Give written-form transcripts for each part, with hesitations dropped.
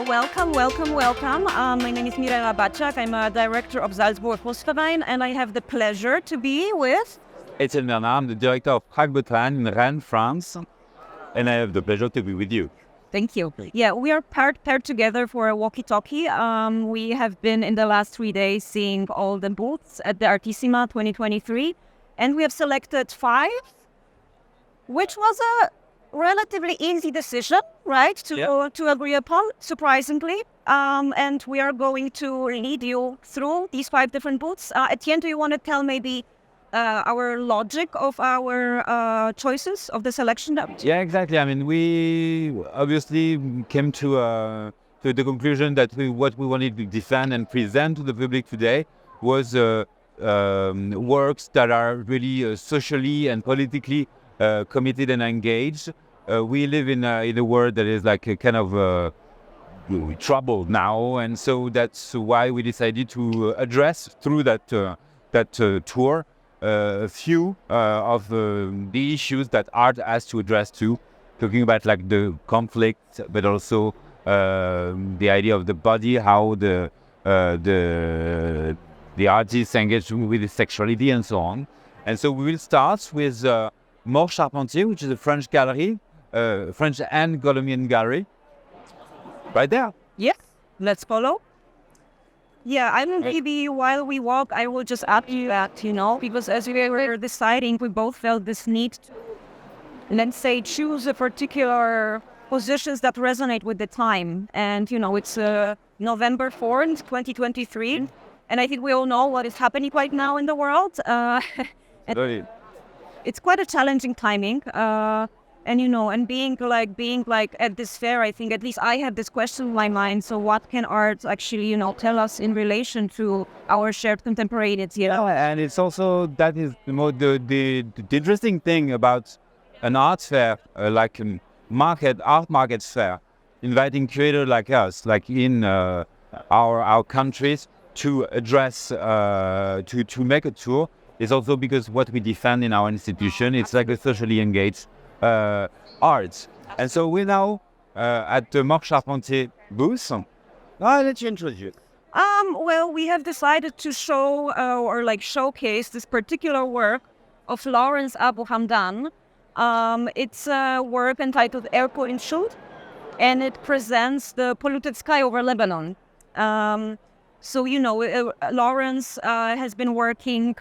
welcome. My name is Mirela Baciak. I'm a director of Salzburger Kunstverein, and I have the pleasure to be with Etienne Bernard. I'm the director of FRAC Bretagne in Rennes, France, and I have the pleasure to be with you. Thank you. Yeah, we are paired together for a Walkie Talkie. We have been in the last 3 days seeing all the booths at the Artistici 2023, and we have selected 5, which was a relatively easy decision, right, to agree upon, surprisingly. And we are going to lead you through these 5 different booths. Etienne, do you want to tell maybe our logic of our choices of the selection? Yeah, exactly. I mean, we obviously came to the conclusion that what we wanted to defend and present to the public today was works that are really socially and politically committed and engaged. We live in a world that is like a kind of troubled now, and so that's why we decided to address through that tour a few of the issues that art has to address too, talking about like the conflict, but also the idea of the body, how the artists engage with the sexuality and so on. And so we will start with More Charpentier, which is a French gallery, French and Colombian gallery, right there. Yes, let's follow. Yeah, I mean, maybe while we walk, I will just add to that, because as we were deciding, we both felt this need to, let's say, choose a particular positions that resonate with the time. And, it's November 4th, 2023, and I think we all know what is happening right now in the world. It's quite a challenging timing. And being at this fair, I think at least I have this question in my mind. So what can art actually, tell us in relation to our shared contemporaneity? And it's also, that is the interesting thing about an art fair, like a art market fair, inviting creators like us, like in our countries, to address, to make a tour, is also because what we defend in our institution, it's like a socially engaged arts. And so we're now at the More Charpentier booth. Let's introduce. Well, we have decided to show showcase this particular work of Lawrence Abu Hamdan. It's a work entitled Airport in Shoot, and it presents the polluted sky over Lebanon. Lawrence has been working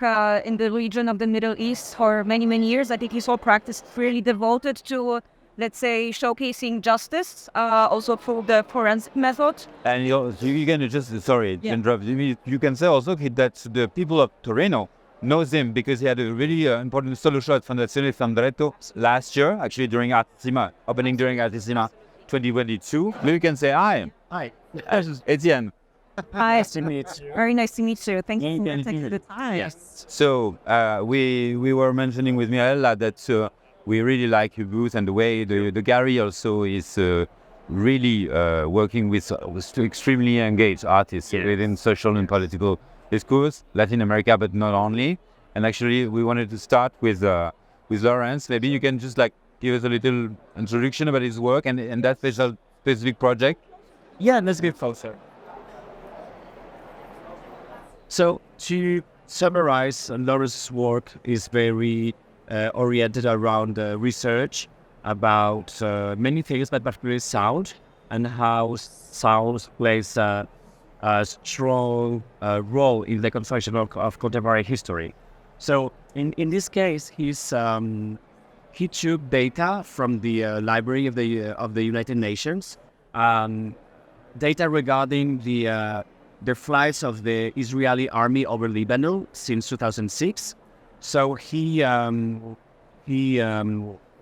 in the region of the Middle East for many, many years. I think his whole practice is really devoted to, let's say, showcasing justice, also through the forensic method. And you can just, interrupt you. You can say also that the people of Torino knows him because he had a really important solo show at Fondazione Sandretto last year, actually during opening during Artistici 2022. Maybe you can say hi. Hi. Etienne. Hi, nice to meet you. Very nice to meet you. Thank you for taking the time. Yes. So we were mentioning with Mirella that we really like your booth and the way the gallery also is really working with extremely engaged artists within social and political discourse, Latin America, but not only. And actually, we wanted to start with Lawrence. Maybe you can just give us a little introduction about his work and that specific project. Yeah, let's get closer. So to summarize, Lawrence's work is very oriented around research about many things, but particularly sound, and how sound plays a strong role in the construction of contemporary history. So in this case, he took data from the Library of the United Nations, data regarding the flights of the Israeli army over Lebanon since 2006. So he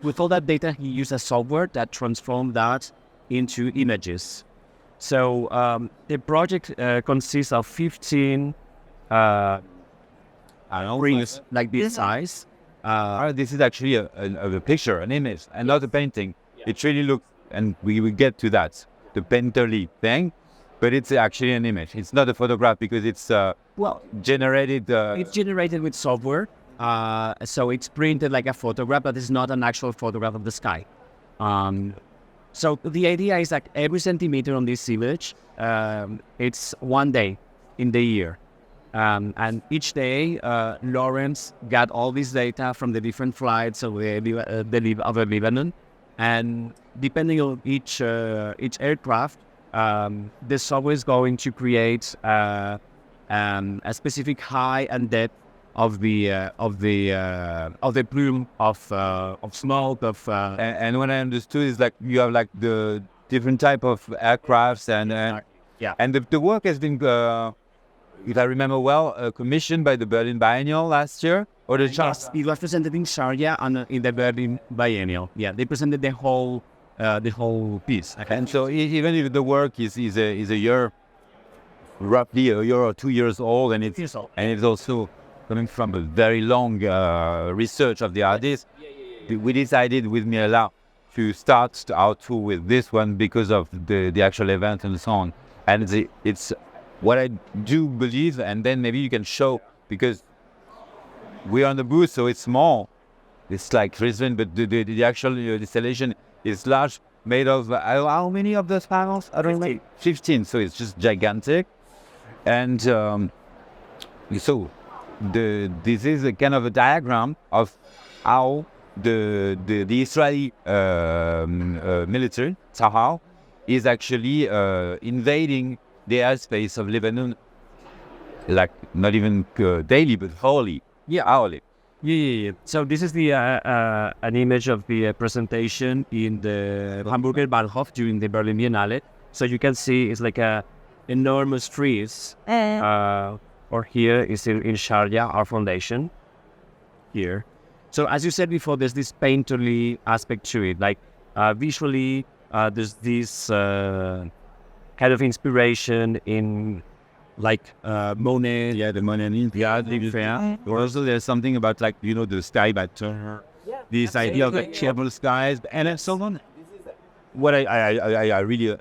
with all that data, he used a software that transformed that into images. So the project consists of 15 rings like this size. This is actually a picture, an image, and not a painting. It really looks, and we will get to that, the painterly thing. But it's actually an image. It's not a photograph because it's generated. It's generated with software. So it's printed like a photograph, but it's not an actual photograph of the sky. So the idea is that every centimeter on this image, it's one day in the year. And each day, Lawrence got all this data from the different flights of over Lebanon. And depending on each aircraft, the software is going to create a specific height and depth of the plume of smoke And what I understood is like you have like the different type of aircrafts and the work has been if I remember well commissioned by the Berlin Biennial last year or the yes, it was presented in Sharjah and in the Berlin Biennial. Yeah, they presented the whole piece. And so even if the work is a year, roughly a year or 2 years old, and it's also coming from a very long research of the artist, we decided with Mirela to start our tour with this one because of the actual event and so on. And it's what I do believe, and then maybe you can show, because we're on the booth, so it's small. It's like Dresden, but the actual installation is large, made of, how many of those panels? I don't know. 15, so it's just gigantic. And so this is a kind of a diagram of how the Israeli military, Tzahal, is actually invading the airspace of Lebanon, like not even daily, but hourly. Yeah. So this is the an image of the presentation in the Hamburger Bahnhof during the Berlin Biennale. So you can see it's like a enormous trees. Or here is in Sharjah, our foundation. Here. So as you said before, there's this painterly aspect to it. Like visually, there's this kind of inspiration in like Monet. Yeah, the Monet. Yeah, fair. Also, there's something about like the sky by Turner. This idea of like cheerful skies, and so on. What I really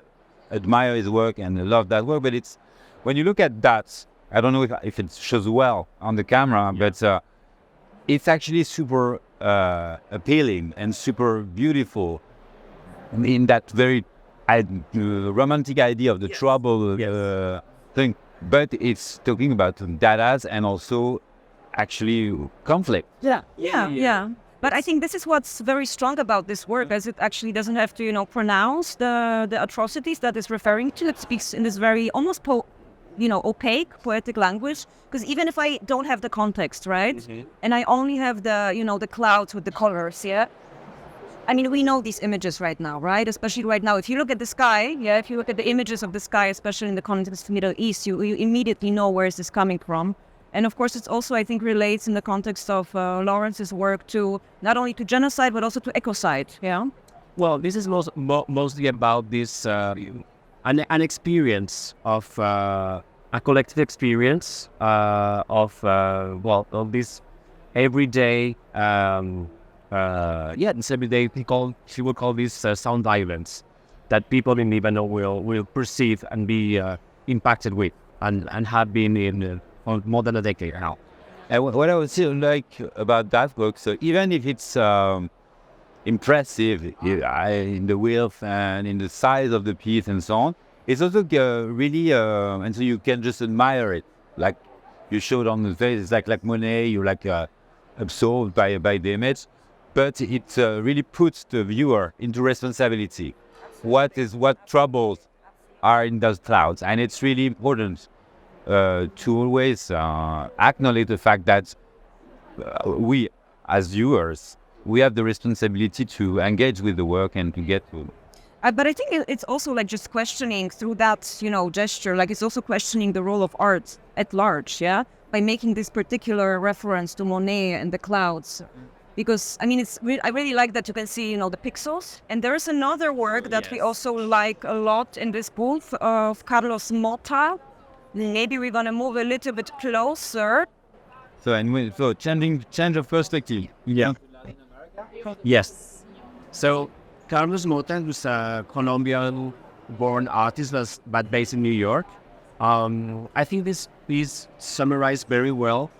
admire his work and love that work, but it's when you look at that, I don't know if it shows well on the camera, but it's actually super appealing and super beautiful in that very romantic idea of the trouble thing. But it's talking about dadas and also actually conflict. Yeah. But I think this is what's very strong about this work, as it actually doesn't have to, pronounce the atrocities that it's referring to. It speaks in this very almost opaque poetic language. Because even if I don't have the context, right, and I only have the clouds with the colors, I mean, we know these images right now, right? Especially right now, if you look at the sky, if you look at the images of the sky, especially in the context of the Middle East, you immediately know where is this coming from. And of course, it's also, I think, relates in the context of Lawrence's work to not only to genocide, but also to ecocide, Well, this is mostly about this, an experience of, a collective experience of this everyday, this everyday, she would call this sound violence that people in Lebanon will perceive and be impacted with and have been in more than a decade now. And what I would say like about that work, so even if it's impressive in the width and in the size of the piece and so on, it's also really, and so you can just admire it. Like you showed on the face, it's like Monet, you're like absorbed by the image, but it really puts the viewer into responsibility. What troubles are in those clouds, and it's really important to always acknowledge the fact that we, as viewers, we have the responsibility to engage with the work and to get to. But I think it's also like just questioning through that, gesture, like it's also questioning the role of art at large, by making this particular reference to Monet and the clouds. Because, I mean, I really like that you can see, the pixels. And there's another work that we also like a lot in this booth of Carlos Mota. Maybe we're going to move a little bit closer. So change of perspective. Yeah. Yes. So Carlos Mota, who's a Colombian-born artist, but based in New York. I think this piece summarized very well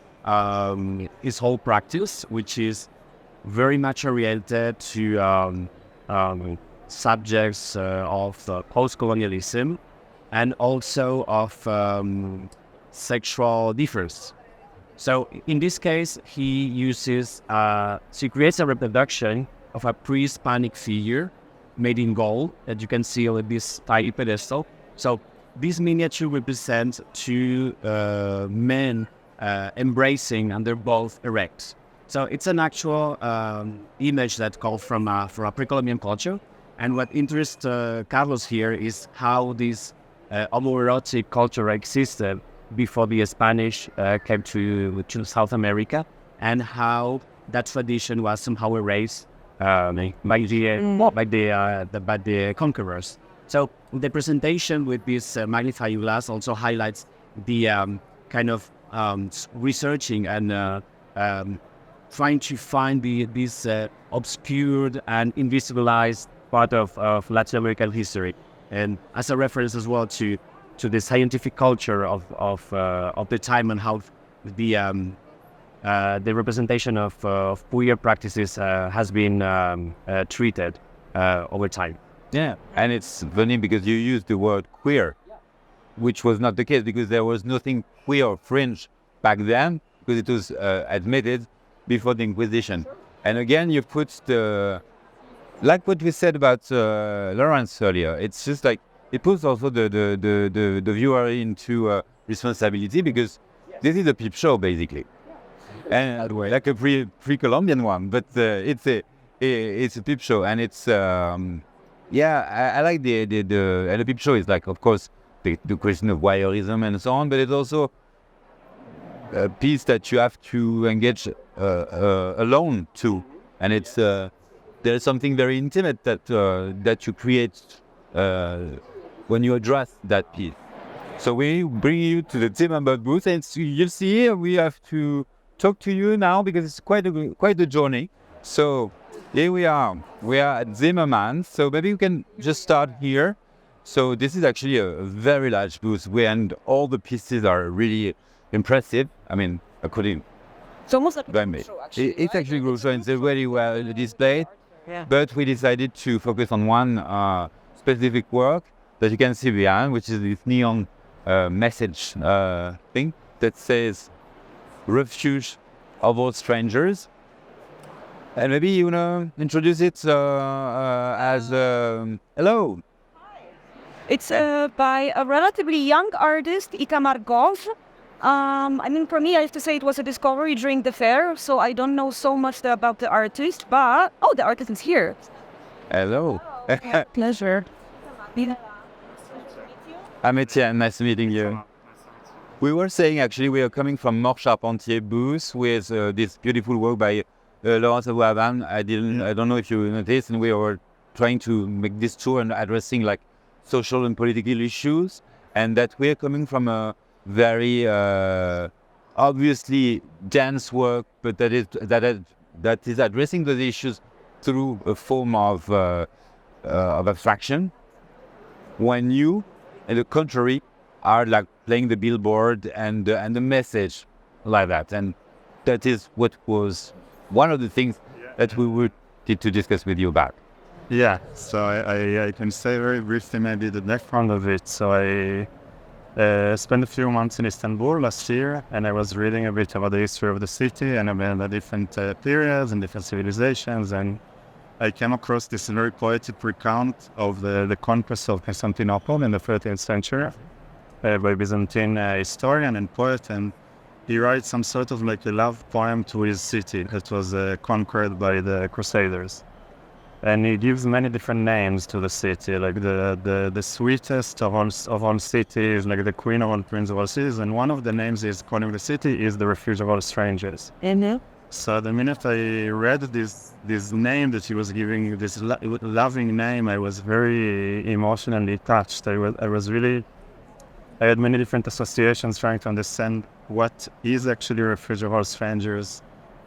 his whole practice, which is very much oriented to subjects of post-colonialism and also of sexual difference. So in this case, he creates a reproduction of a pre-Hispanic figure made in gold that you can see on this tiny pedestal. So this miniature represents two men embracing, and they're both erect. So it's an actual image that comes from a pre-Columbian culture. And what interests Carlos here is how this homoerotic culture existed before the Spanish came to South America, and how that tradition was somehow erased by the conquerors. So the presentation with this magnifying glass also highlights the kind of researching and trying to find this obscured and invisibilized part of Latin American history, and as a reference as well to the scientific culture of the time, and how the representation of queer practices has been treated over time. Yeah, and it's funny because you used the word queer, which was not the case because there was nothing queer or fringe back then, because it was admitted before the Inquisition. And again, you put like what we said about Lawrence earlier, it's just like it puts also the viewer into responsibility, because this is a peep show basically, and like a pre-Columbian one, but it's a peep show, and it's I like the and the peep show is like, of course, the question of voyeurism and so on, but it's also a piece that you have to engage alone too, and it's there's something very intimate that you create when you address that piece. So we bring you to the Zimmermann booth, and you see we have to talk to you now because it's quite a journey. So here we are at Zimmermann. So maybe you can just start here. So this is actually a very large booth, and all the pieces are really impressive. I mean, according. It's almost like a show, actually. It's actually a group show, and it's very well displayed. Yeah. But we decided to focus on one specific work that you can see behind, which is this neon message thing that says "Refuge of all strangers." And maybe you wanna introduce it as hello. It's by a relatively young artist, Itamar Gov. I mean, for me, I have to say it was a discovery during the fair, so I don't know so much about the artist, but... Oh, the artist is here. Hello. Pleasure. I'm Etienne, nice meeting you. We were saying, actually, we are coming from Mort Charpentier booth with this beautiful work by Laurence Avan. I don't know if you noticed, and we were trying to make this tour and addressing like social and political issues, and that we're coming from a very obviously dense work, but that is addressing those issues through a form of abstraction. When you, on the contrary, are like playing the billboard and the message like that, and that is what was one of the things that we wanted to discuss with you about. Yeah, so I can say very briefly maybe the background of it. So I spent a few months in Istanbul last year, and I was reading a bit about the history of the city and about the different periods and different civilizations, and I came across this very poetic recount of the conquest of Constantinople in the 13th century by a Byzantine historian and poet, and he writes some sort of like a love poem to his city that was conquered by the Crusaders. And he gives many different names to the city, like the sweetest of all cities, like the queen of all queens of all cities. And one of the names he's calling the city is the refuge of all strangers. Mm-hmm. So the minute I read this name that he was giving, this loving name, I was very emotionally touched. I had many different associations trying to understand what is actually a refuge of all strangers.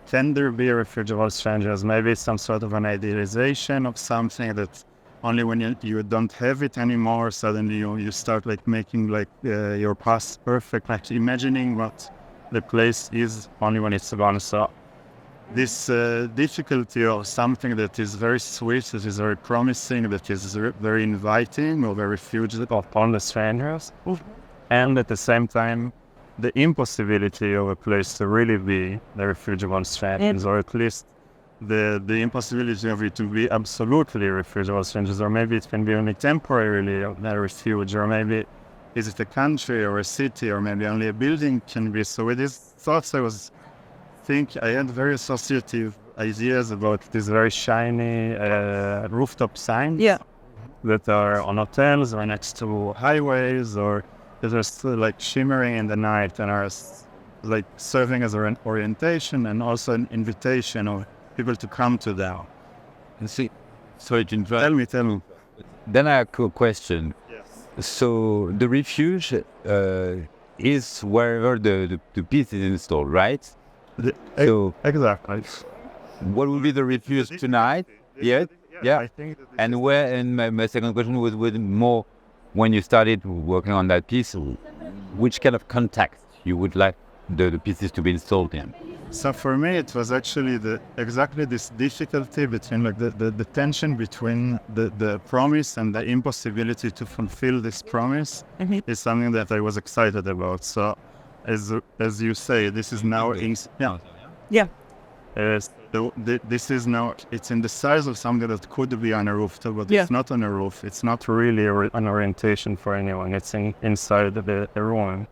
Can there be a refuge of all strangers? Maybe it's some sort of an idealization of something that only when you don't have it anymore, suddenly you start like making like your past perfect, like imagining what the place is only when it's gone. So this difficulty of something that is very sweet, that is very promising, that is very inviting of a refugee upon the strangers, and at the same time, the impossibility of a place to really be the refugee on strangers, or at least the impossibility of it to be absolutely refugee on strangers, or maybe it can be only temporarily a refuge, or maybe is it a country or a city, or maybe only a building can be. So with these thoughts, I had very associative ideas about these very shiny rooftop signs that are on hotels or next to highways, or that are still like shimmering in the night and are like serving as an orientation and also an invitation of people to come to them. And see, sorry to interrupt. Tell me. Then I have a question. Yes. So the refuge is wherever the piece is installed, right? Exactly. What will be the refuge tonight? Yeah. I think that And where? And my second question was with more when you started working on that piece. Which kind of context you would like the pieces to be installed in? So for me, it was actually exactly this difficulty between like the tension between the promise and the impossibility to fulfill this promise is something that I was excited about. So as you say, this is now this is now, it's in the size of something that could be on a rooftop, but it's not on a roof. It's not really an orientation for anyone. It's inside the room.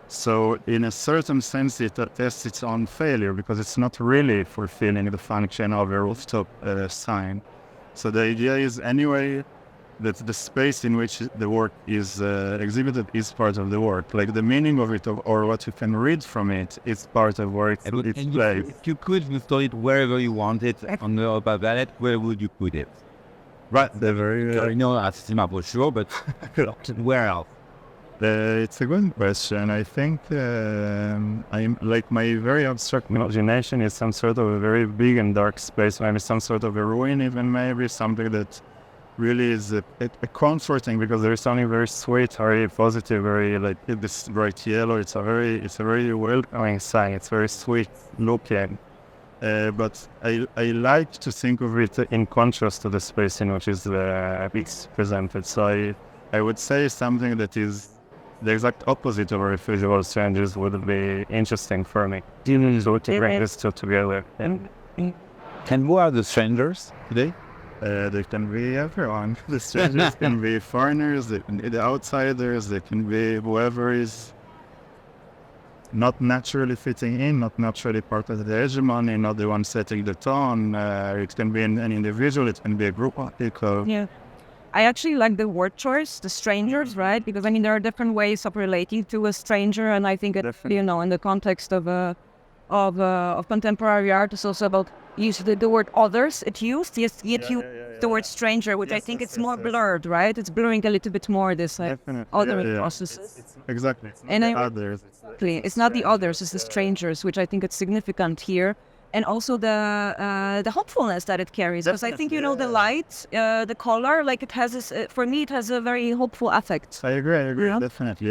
So in a certain sense, it attests its own failure because it's not really fulfilling the function of a rooftop sign. So the idea is anyway that the space in which the work is exhibited is part of the work. Like the meaning of it or what you can read from it is part of where it's placed. If you could install it wherever you want it on the upper palette, where would you put it? Right, the very... Artistici for sure, but where else? It's a good question. I think I'm like my very abstract imagination is some sort of a very big and dark space, maybe some sort of a ruin, even maybe something that really is a comforting because there is something very sweet, very positive, very like this bright yellow. It's a very welcoming sign. It's very sweet looking. But I like to think of it in contrast to the space in which it's presented. So I would say something that is the exact opposite of a refugee or strangers would be interesting for me. So to bring this two together. And who are the strangers today? They can be everyone. The strangers can be foreigners, they can be the outsiders, they can be whoever is not naturally fitting in, not naturally part of the hegemony, not the one setting the tone. It can be an individual, it can be a group of people. Yeah. I actually like the word choice, the strangers, right? Because I mean, there are different ways of relating to a stranger, and I think it, in the context of contemporary art, it's also about using the word others. It's used, the word stranger, which I think it's more blurred, right? It's blurring a little bit more this othering processes. Exactly. It's not the others. It's not the others, it's the strangers, which I think it's significant here. And also the hopefulness that it carries, because I think the light, the color, like it has this. For me, it has a very hopeful affect. I agree, Yeah. definitely.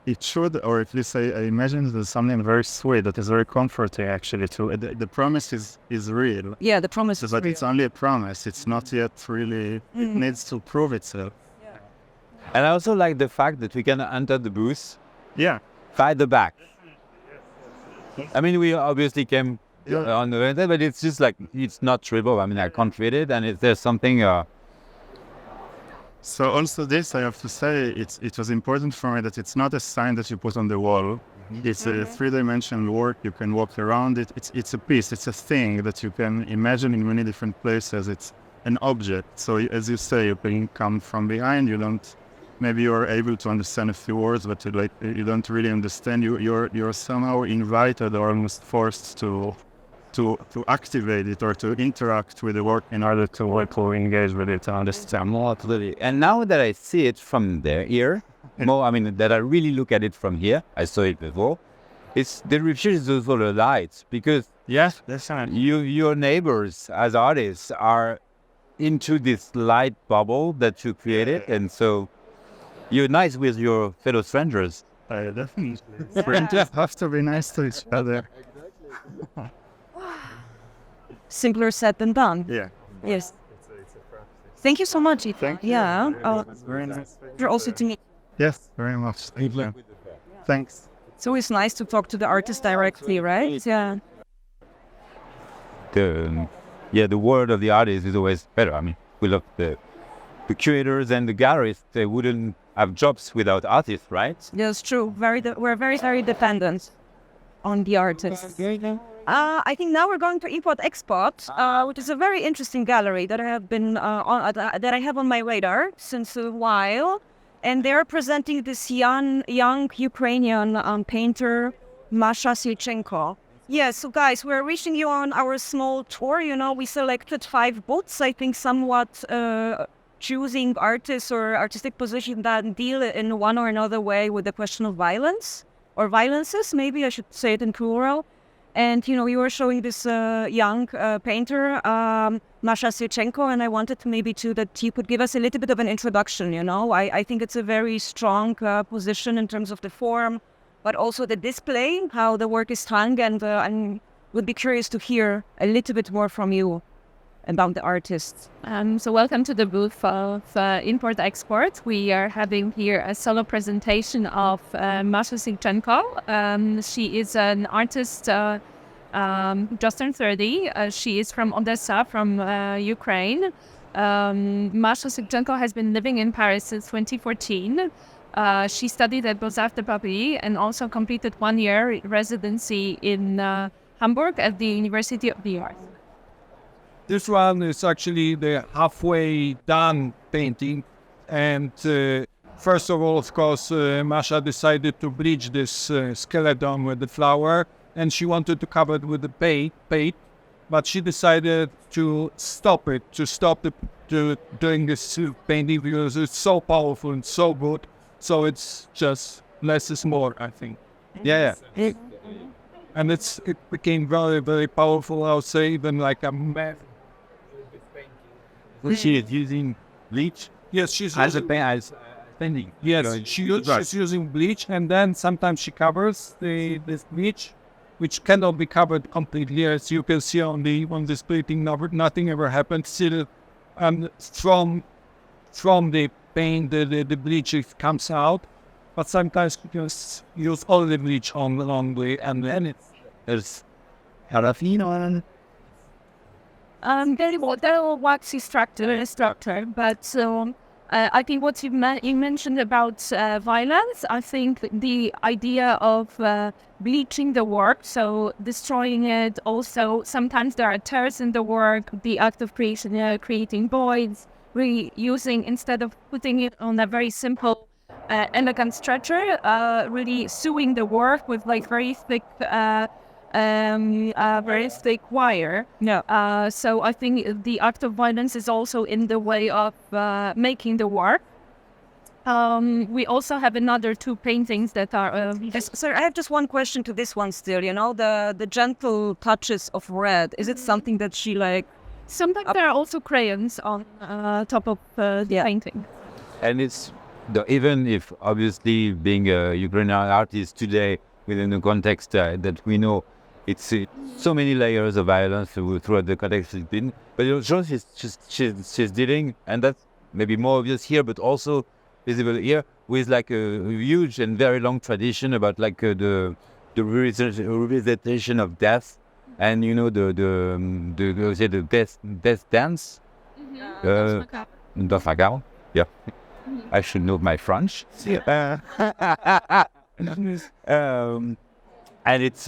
It should, or at least I imagine there's something very sweet that is very comforting. Actually, too. The promise is real. Yeah, the promise is but real. it's only a promise. It's not yet really. It needs to prove itself. And I also like the fact that we can enter the booth Yeah. by the back. I mean, we obviously came on the Wednesday, but it's just like, it's not trivial. I mean, I can't read it, and there's something... So also this, I have to say, it was important for me that it's not a sign that you put on the wall. It's a three-dimensional work. You can walk around it. It's a piece. It's a thing that you can imagine in many different places. It's an object. So as you say, you can come from behind. Maybe you're able to understand a few words, but you don't really understand. You're somehow invited or almost forced to activate it or to interact with the work in order to engage with it, to understand more. And now that I see it from here, that I really look at it from here, I saw it before, the refuge is also the light, because your neighbors as artists are into this light bubble that you created, and so you're nice with your fellow strangers. Definitely. Strangers have to be nice to each other. simpler said than done. Yeah. Yes. It's a practice. Thank you so much. Thank you. Yeah. Very nice. You're also to meet. Yes, very much. Thank you. Thanks. It's always nice to talk to the artist directly, right? Yeah. The word of the artist is always better. I mean, we love the curators and the gallerists. They wouldn't have jobs without artists, right? That's true. We're very, very dependent on the artists. I think now we're going to Import-Export, which is a very interesting gallery that I have been that I have on my radar since a while. And they're presenting this young Ukrainian painter, Masha Silchenko. Yeah, so guys, we're reaching you on our small tour. You know, we selected 5 booths, I think somewhat choosing artists or artistic positions that deal in one or another way with the question of violence, or violences, maybe I should say it in plural. And, you know, we were showing this young painter, Masha Silchenko, and I wanted that you could give us a little bit of an introduction, you know. I think it's a very strong position in terms of the form, but also the display, how the work is hung, and would be curious to hear a little bit more from you about the artists. So welcome to the booth of Import-Export. We are having here a solo presentation of Masha Silchenko. She is an artist just turned 30. She is from Odessa, from Ukraine. Masha Silchenko has been living in Paris since 2014. She studied at Beaux-Arts de Paris and also completed 1 year residency in Hamburg at the University of the Arts. This one is actually the halfway done painting. And first of all, of course, Masha decided to bleach this skeleton with the flower, and she wanted to cover it with the paint, but she decided to stop doing this painting because it's so powerful and so good. So it's just less is more, I think. Yeah. And it became very, very powerful, I would say, even like a math. She is using bleach Yes, she's as using, painting. yes, she's using bleach, and then sometimes she covers this bleach, which cannot be covered completely, as you can see on this painting. Nothing ever happened. Still, from the paint, the bleach comes out, but sometimes you just use all the bleach on the and then There's Harafino. They're all waxy structure, but I think what you mentioned about violence, I think the idea of bleaching the work, so destroying it, also sometimes there are tears in the work, the act of creating voids, reusing, instead of putting it on a very simple, elegant stretcher, really sewing the work with like very thick wire. Yeah. So I think the act of violence is also in the way of making the work. We also have another 2 paintings that are... Sir, I have just one question to this one still, you know, the gentle touches of red. Is it something that she like... Sometimes there are also crayons on top of the painting. And it's, even if obviously being a Ukrainian artist today, within the context that we know, it's so many layers of violence throughout the context it's been. But it shows she's dealing, and that's maybe more obvious here, but also visible here, with like a huge and very long tradition about like the representation of death, and you know the death dance. Danse macabre. Yeah, I should know my French. And it's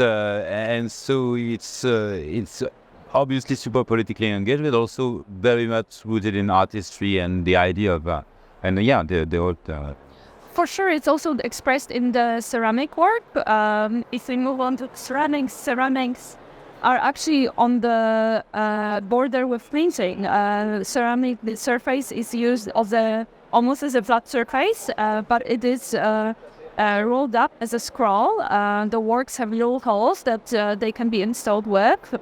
obviously super politically engaged, but also very much rooted in artistry and the idea of the old. For sure, it's also expressed in the ceramic work. If we move on to ceramics are actually on the border with painting. Ceramic, the surface is used almost as a flat surface, but it is rolled up as a scroll. The works have little holes that they can be installed with.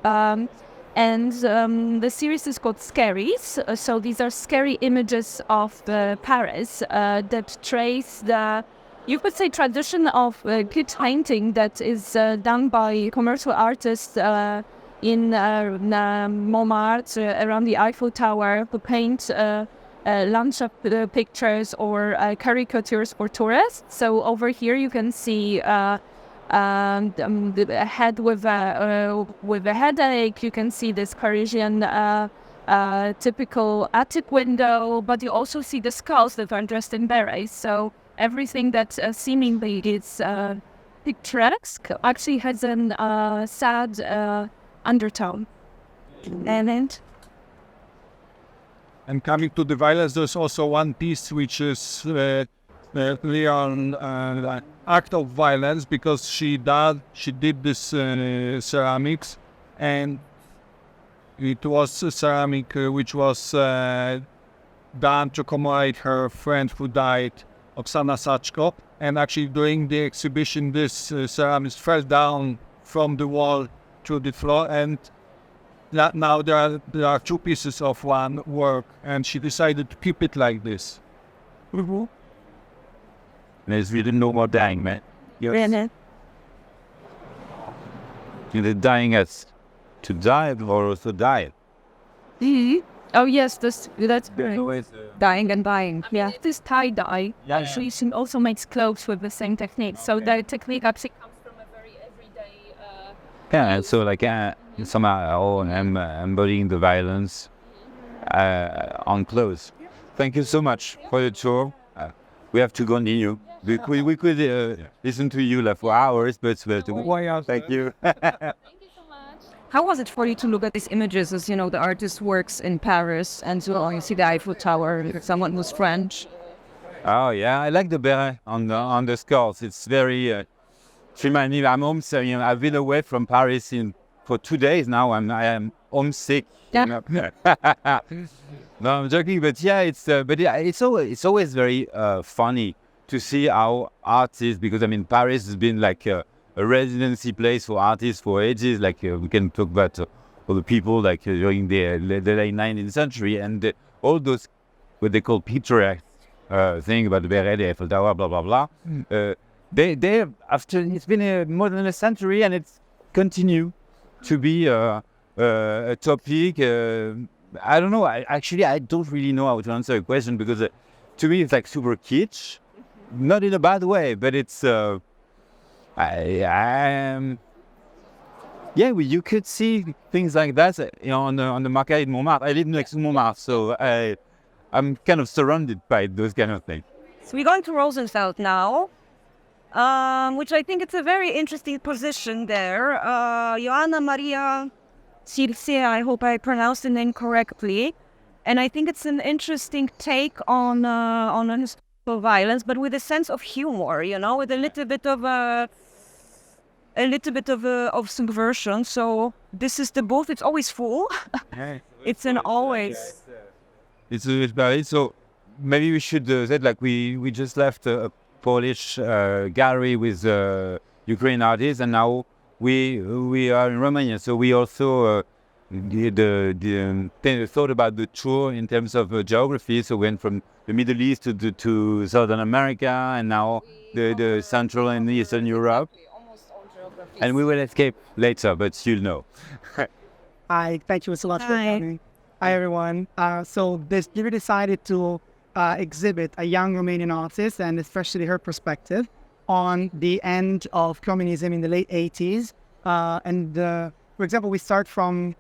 And the series is called Scaries. So these are scary images of Paris that trace the, you could say, tradition of good painting that is done by commercial artists in Montmartre around the Eiffel Tower to paint landscape pictures or caricatures for tourists. So over here you can see the head with a headache. You can see this Parisian typical attic window, but you also see the skulls that are dressed in berets. So everything that seemingly is picturesque actually has a sad undertone. And coming to the violence, there's also one piece which is really on act of violence, because she did this ceramics, and it was a ceramic which was done to commemorate her friend who died, Oksana Sachko. And actually during the exhibition, this ceramics fell down from the wall to the floor, and now there are two pieces of one work, and she decided to keep it like this. There's really no more dying, man. Yes. The dying as to die or also die. Oh yes, that's great. Always, Dying and buying. Yeah. It is tie-dye. Yeah. Actually, she also makes clothes with the same technique. So the technique actually comes from a very everyday. yeah, so like somehow I'm embodying the violence on clothes. Thank you so much for the tour. We have to continue. We could listen to you like for hours, but thank you. How was it for you to look at these images as, you know, the artist works in Paris and so on? You see the Eiffel Tower, someone who's French. Oh yeah, I like the beret on the skulls. It's very. It reminds me. I'm homesick. You know, I've been away from Paris for 2 days now. I am homesick. Yeah. You know? No, I'm joking, but yeah, it's always very funny to see how artists, because I mean Paris has been like a residency place for artists for ages. Like we can talk about all the people like during the late 19th century, and all those what they call picturesque thing about the beret, the Eiffel Tower, blah blah blah. They after it's been more than a century, and it's continue to be a topic. I don't know. I don't really know how to answer a question, because to me it's like super kitsch, not in a bad way, but it's. You could see things like that on the market in Montmartre. I live next to Montmartre, so I'm kind of surrounded by those kind of things. So we're going to Rosenfeld now, which I think it's a very interesting position there. Joanna Maria Circe, I hope I pronounced the name correctly. And I think it's an interesting take on historical violence, but with a sense of humor, you know, with a little bit of subversion. So this is the booth. It's always full. It's an always. It's very so. Maybe we should say like we just left a Polish gallery with Ukrainian artists, and now we are in Romania. So we also thought about the tour in terms of geography. So we went from the Middle East to Southern America, and now the Central and Eastern Europe. And we will escape later, but you'll know. Hi, thank you so much for coming. Hi, everyone. So this year we decided to exhibit a young Romanian artist, and especially her perspective, on the end of communism in the late 80s. For example, we start from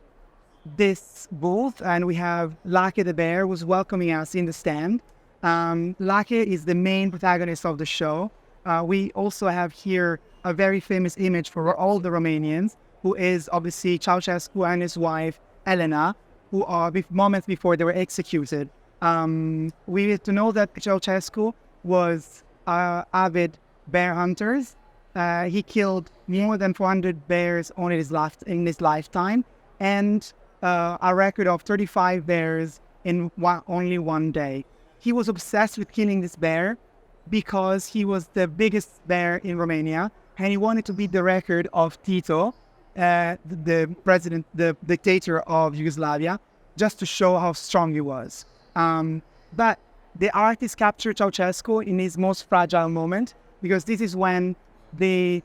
this booth, and we have Lake the bear who's welcoming us in the stand. Lake is the main protagonist of the show. We also have here a very famous image for all the Romanians, who is obviously Ceausescu and his wife, Elena, who are moments before they were executed. We need to know that Ceausescu was avid bear hunters. He killed more than 400 bears in his lifetime, and a record of 35 bears in only one day. He was obsessed with killing this bear because he was the biggest bear in Romania, and he wanted to beat the record of Tito, the dictator of Yugoslavia, just to show how strong he was. But the artist captured Ceausescu in his most fragile moment, because this is when the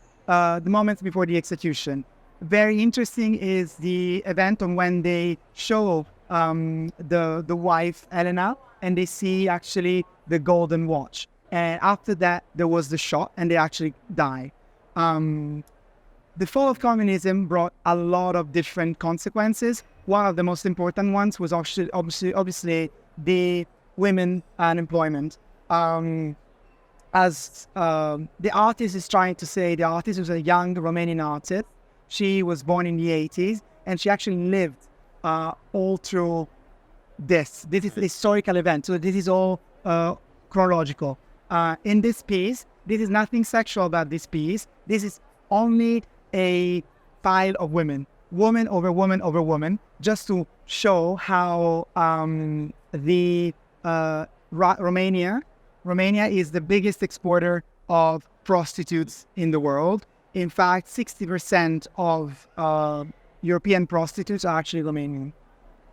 moments before the execution. very interesting is the event on when they show the wife Elena, and they see actually the golden watch. And after that, there was the shot, and they actually die. The fall of communism brought a lot of different consequences. One of the most important ones was obviously the women unemployment. As the artist is trying to say, the artist was a young Romanian artist. She was born in the 80s, and she actually lived all through this. This is a historical event, so this is all chronological. In this piece, this is nothing sexual about this piece. This is only a pile of women, woman over woman over woman, just to show how Romania is the biggest exporter of prostitutes in the world. In fact, 60% of European prostitutes are actually Romanian.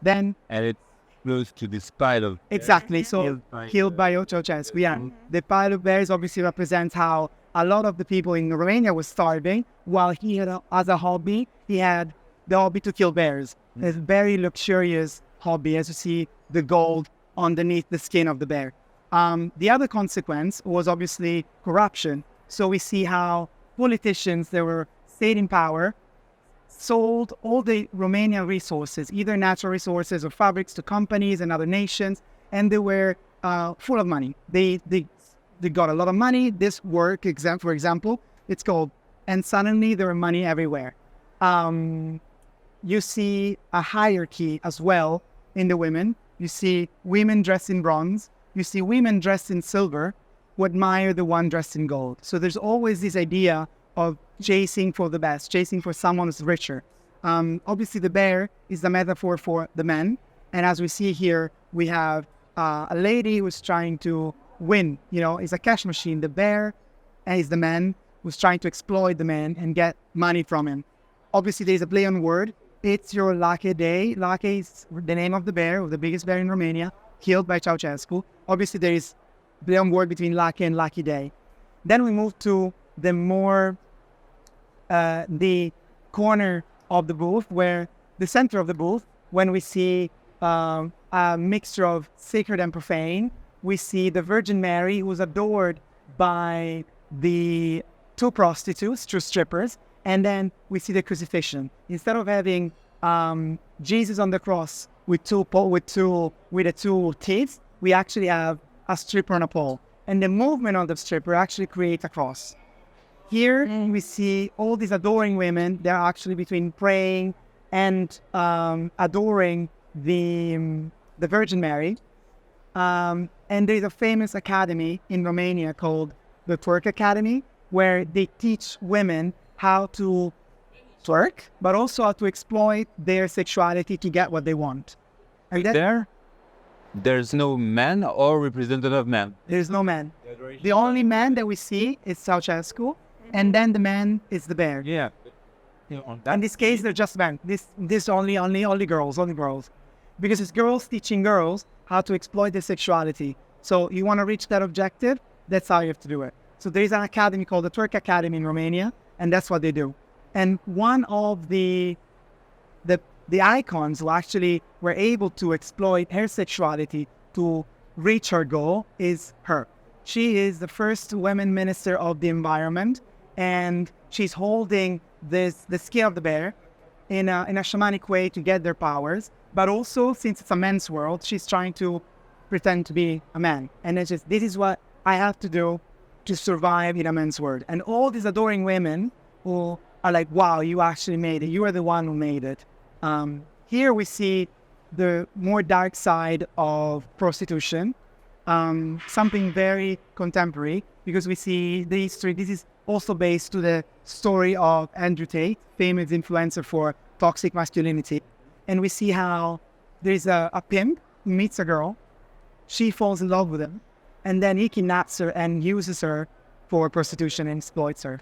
Then, And it's close to this pile of exactly, so killed by Ceausescu. Yeah, the pile of bears obviously represents how a lot of the people in Romania were starving, while he had, as a hobby, he had the hobby to kill bears. It's a very luxurious hobby, as you see the gold underneath the skin of the bear. The other consequence was obviously corruption. So we see how politicians that were stayed in power sold all the Romanian resources, either natural resources or fabrics, to companies and other nations, and they were full of money. They got a lot of money. This work, for example, it's called, and suddenly there was money everywhere. You see a hierarchy as well in the women. You see women dressed in bronze. You see women dressed in silver who admire the one dressed in gold. So there's always this idea of chasing for the best, chasing for someone who's richer. Obviously, the bear is the metaphor for the men. And as we see here, we have a lady who's trying to win. It's a cash machine. The bear is the man who's trying to exploit the man and get money from him. Obviously, there's a play on word. It's your lucky day. Lucky is the name of the bear, of the biggest bear in Romania, killed by Ceausescu. Obviously, there is play on word between lucky and lucky day. Then we move to the more the corner of the booth, where the center of the booth, when we see a mixture of sacred and profane, we see the Virgin Mary, who's adored by the two prostitutes, two strippers, and then we see the crucifixion. Instead of having Jesus on the cross with the two teeth, we actually have a stripper on a pole, and the movement of the stripper actually creates a cross. Here we see all these adoring women. They're actually between praying and adoring the Virgin Mary. And there's a famous academy in Romania called the Twerk Academy, where they teach women how to twerk, but also how to exploit their sexuality to get what they want. And there's no man or representative of man. There's no man. The only man that we see is Ceausescu, and then the man is the bear. Yeah. In this case, they're just men. This only girls, because it's girls teaching girls how to exploit their sexuality. So you want to reach that objective, that's how you have to do it. So there is an academy called the Twerk Academy in Romania, and that's what they do. And one of the icons who actually were able to exploit her sexuality to reach her goal is her. She is the first women minister of the environment, and she's holding the skin of the bear in a shamanic way to get their powers. But also, since it's a men's world, she's trying to pretend to be a man. And it's just, this is what I have to do to survive in a men's world. And all these adoring women who are like, wow, you actually made it. You are the one who made it. Here we see the more dark side of prostitution, something very contemporary, because we see the history. This is also based to the story of Andrew Tate, famous influencer for toxic masculinity. And we see how there's a pimp who meets a girl, she falls in love with him, and then he kidnaps her and uses her for prostitution and exploits her.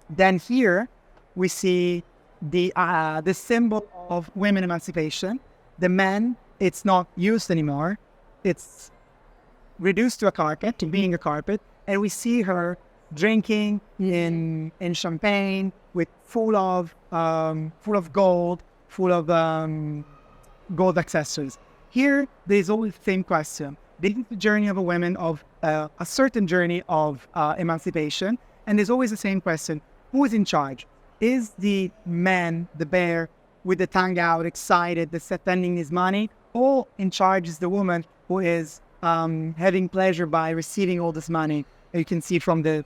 Then here we see the symbol of women emancipation. The man, it's not used anymore. It's reduced to a carpet, to being a carpet, and we see her drinking in champagne, with full of gold, full of gold accessories. Here, there's always the same question. This is the journey of a woman, of a certain journey of emancipation, and there's always the same question: who is in charge? Is the man, the bear, with the tongue out, excited, that's spending his money, or in charge is the woman who is having pleasure by receiving all this money? You can see from the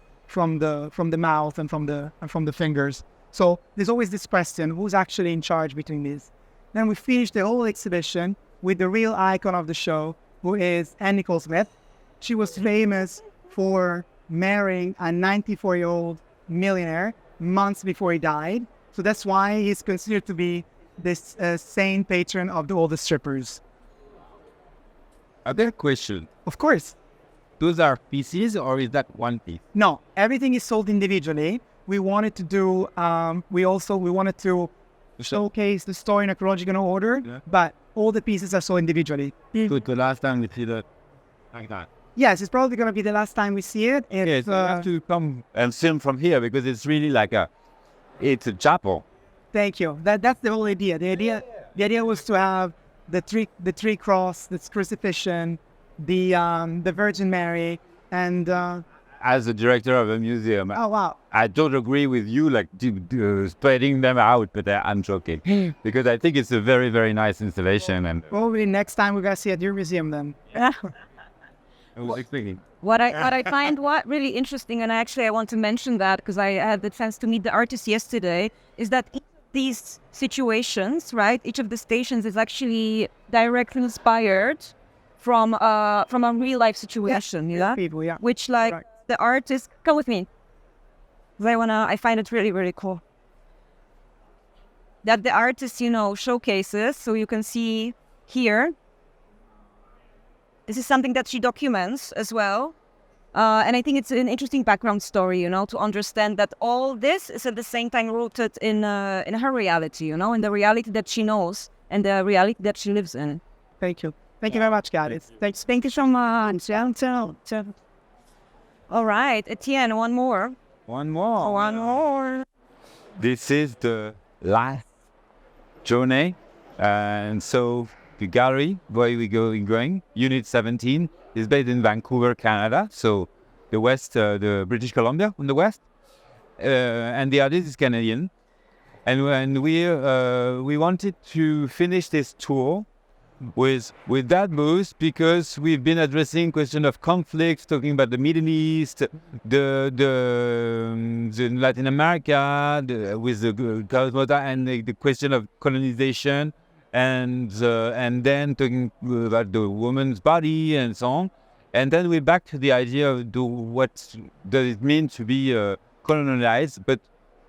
mouth and from the fingers. So there's always this question: who's actually in charge between these? Then we finished the whole exhibition with the real icon of the show, who is Anne Nicole Smith. She was famous for marrying a 94-year-old millionaire months before he died. So that's why he's considered to be this saint patron of all the strippers. Are there questions? Of course. Those are pieces, or is that one piece? No, everything is sold individually. We wanted to do, we wanted to showcase the story in a chronological order, but all the pieces are sold individually. Good, the last time we see that like that. Yes, it's probably going to be the last time we see it. Yes, you have to come and film from here, because it's really like it's a chapel. Thank you. That's the whole idea. The idea was to have the three cross, the crucifixion, the Virgin Mary, and as a director of a museum, oh wow, I don't agree with you like spreading them out, but I'm joking because I think it's a very, very nice installation. And probably next time we're gonna see it at your museum then. What I find really interesting, and I want to mention that because I had the chance to meet the artist yesterday, is that each of these situations, right? Each of the stations is actually directly inspired from a real life situation, People, yeah. Which like the artist, come with me. I find it really, really cool that the artist, showcases. So you can see here. This is something that she documents as well. And I think it's an interesting background story, to understand that all this is at the same time rooted in her reality, in the reality that she knows and the reality that she lives in. Thank you. Thank you very much, guys. Thank you so much. All right, Etienne, one more. One more. This is the last journey. And so the gallery where we going, Unit 17, is based in Vancouver, Canada. So the west, the British Columbia on the west. And the artist is Canadian. And we wanted to finish this tour with that booth, because we've been addressing question of conflicts, talking about the Middle East, the Latin America, with the Cosmota, and the question of colonization, and then talking about the woman's body and so on. And then we're back to the idea of what does it mean to be colonized, but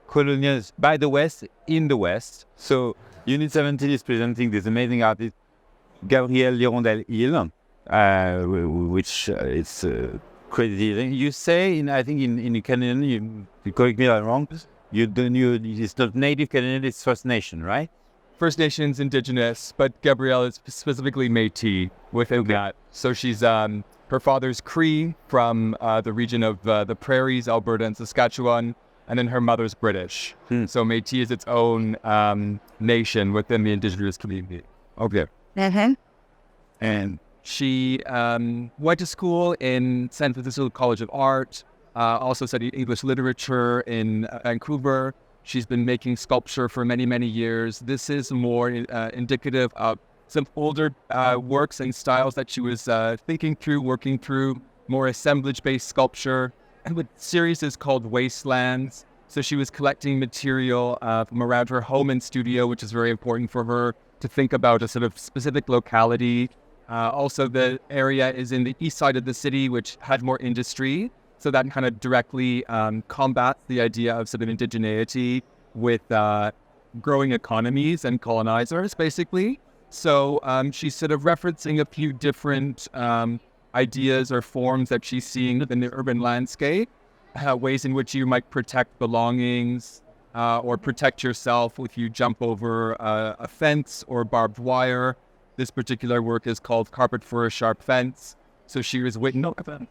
colonized by the West in the West. So Unit 17 is presenting this amazing artist, Gabrielle Lirondelle-Hill, which it's crazy. You say, I think in Canadian, you correct me if I'm wrong, it's not native Canadian, it's First Nation, right? First Nations, Indigenous, but Gabrielle is specifically Métis within that. So she's, her father's Cree from the region of the Prairies, Alberta and Saskatchewan, and then her mother's British. So Métis is its own nation within the Indigenous community. Okay. And she went to school in San Francisco College of Art, also studied English literature in Vancouver. She's been making sculpture for many, many years. This is more indicative of some older works and styles that she was thinking through, working through, more assemblage-based sculpture. And the series is called Wastelands. So she was collecting material from around her home and studio, which is very important for her to think about a sort of specific locality. Also, the area is in the east side of the city, which had more industry. So that kind of directly combats the idea of sort of indigeneity with growing economies and colonizers, basically. So she's sort of referencing a few different ideas or forms that she's seeing in the urban landscape, ways in which you might protect belongings or protect yourself if you jump over a fence or barbed wire. This particular work is called Carpet for a Sharp Fence. So she was witnessing,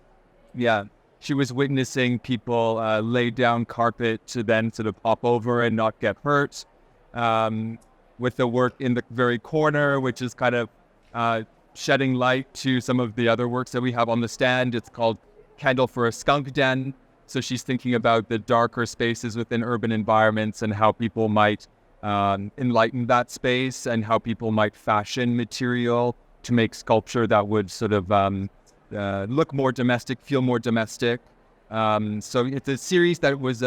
she was witnessing people lay down carpet to then sort of hop over and not get hurt. With the work in the very corner, which is kind of shedding light to some of the other works that we have on the stand. It's called Candle for a Skunk Den. So she's thinking about the darker spaces within urban environments and how people might enlighten that space and how people might fashion material to make sculpture that would sort of look more domestic, feel more domestic. So it's a series that was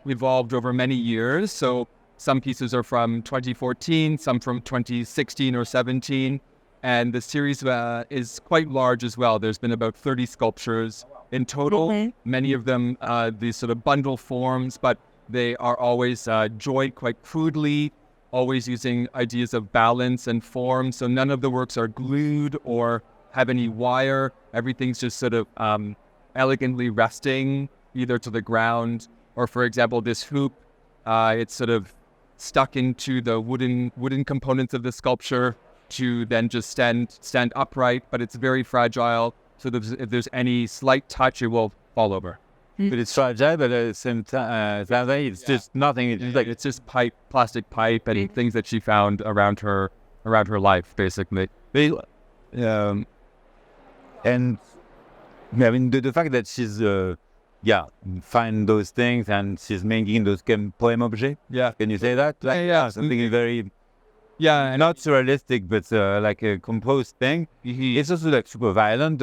evolved over many years. So some pieces are from 2014, some from 2016 or 17. And the series is quite large as well. There's been about 30 sculptures in total. Many of them, these sort of bundle forms, but they are always joined quite crudely, always using ideas of balance and form. So none of the works are glued or have any wire. Everything's just sort of elegantly resting either to the ground or, for example, this hoop, it's sort of stuck into the wooden components of the sculpture to then just stand upright, but it's very fragile. So if there's any slight touch, it will fall over. But it's fragile, but at the same time, it's just nothing. It's just plastic pipe, and things that she found around her life, basically. And I mean, the fact that she's find those things and she's making those poem objects. Yeah. Can you say that? Something very. Yeah, not surrealistic, but like a composed thing. It's also like super violent.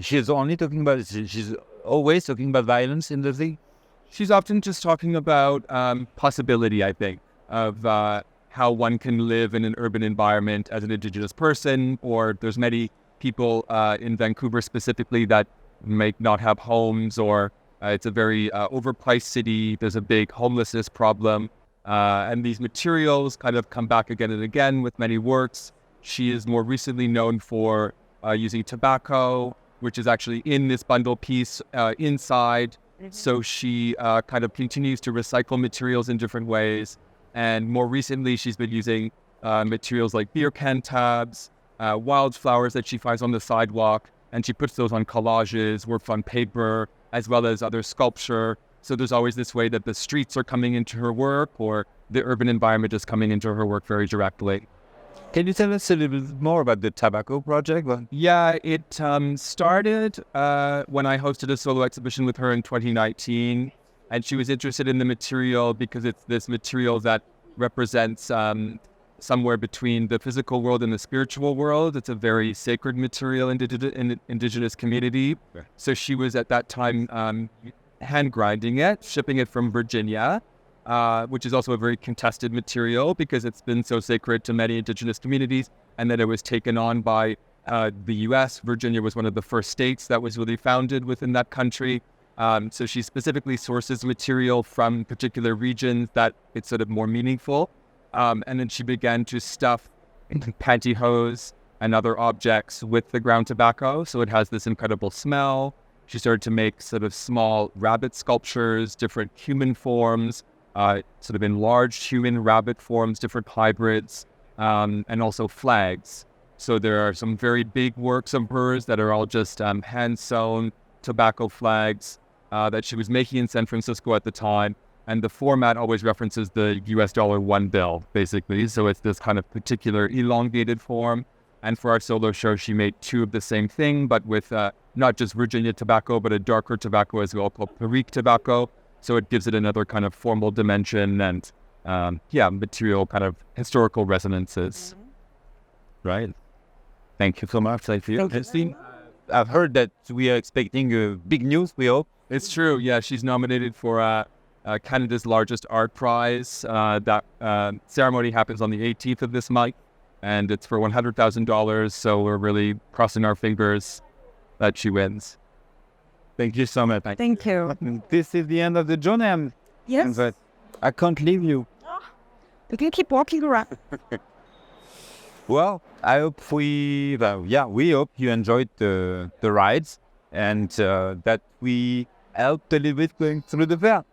She's only talking about. She's always talking about violence in the thing. She's often just talking about possibility, I think, of how one can live in an urban environment as an Indigenous person, or there's many people in Vancouver specifically that may not have homes, or it's a very overpriced city. There's a big homelessness problem. And these materials kind of come back again and again with many works. She is more recently known for using tobacco, which is actually in this bundle piece inside. So she kind of continues to recycle materials in different ways. And more recently, she's been using materials like beer can tabs, wildflowers that she finds on the sidewalk, and she puts those on collages, works on paper, as well as other sculpture. So there's always this way that the streets are coming into her work, or the urban environment is coming into her work very directly. Can you tell us a little bit more about the tobacco project? Yeah, it started when I hosted a solo exhibition with her in 2019, and she was interested in the material because it's this material that represents somewhere between the physical world and the spiritual world. It's a very sacred material in the Indigenous community. Okay. So she was at that time hand grinding it, shipping it from Virginia, which is also a very contested material because it's been so sacred to many Indigenous communities. And then it was taken on by the US. Virginia was one of the first states that was really founded within that country. So she specifically sources material from particular regions that it's sort of more meaningful. And then she began to stuff pantyhose and other objects with the ground tobacco. So it has this incredible smell. She started to make sort of small rabbit sculptures, different human forms, sort of enlarged human rabbit forms, different hybrids, and also flags. So there are some very big works of hers that are all just hand-sewn tobacco flags that she was making in San Francisco at the time. And the format always references the US $1 bill, basically. So it's this kind of particular elongated form. And for our solo show, she made two of the same thing, but with not just Virginia tobacco, but a darker tobacco as well called Perique tobacco. So it gives it another kind of formal dimension and, material kind of historical resonances. Right. Thank you so much. I've heard that we are expecting big news, we hope. It's true. Yeah, she's nominated for Canada's largest art prize. That ceremony happens on the 18th of this month, and it's for $100,000. So we're really crossing our fingers that she wins. Thank you so much. Thank you. This is the end of the journey. Yes. I can't leave you. You can keep walking around. Well, I hope we hope you enjoyed the rides and that we helped a little bit going through the fair.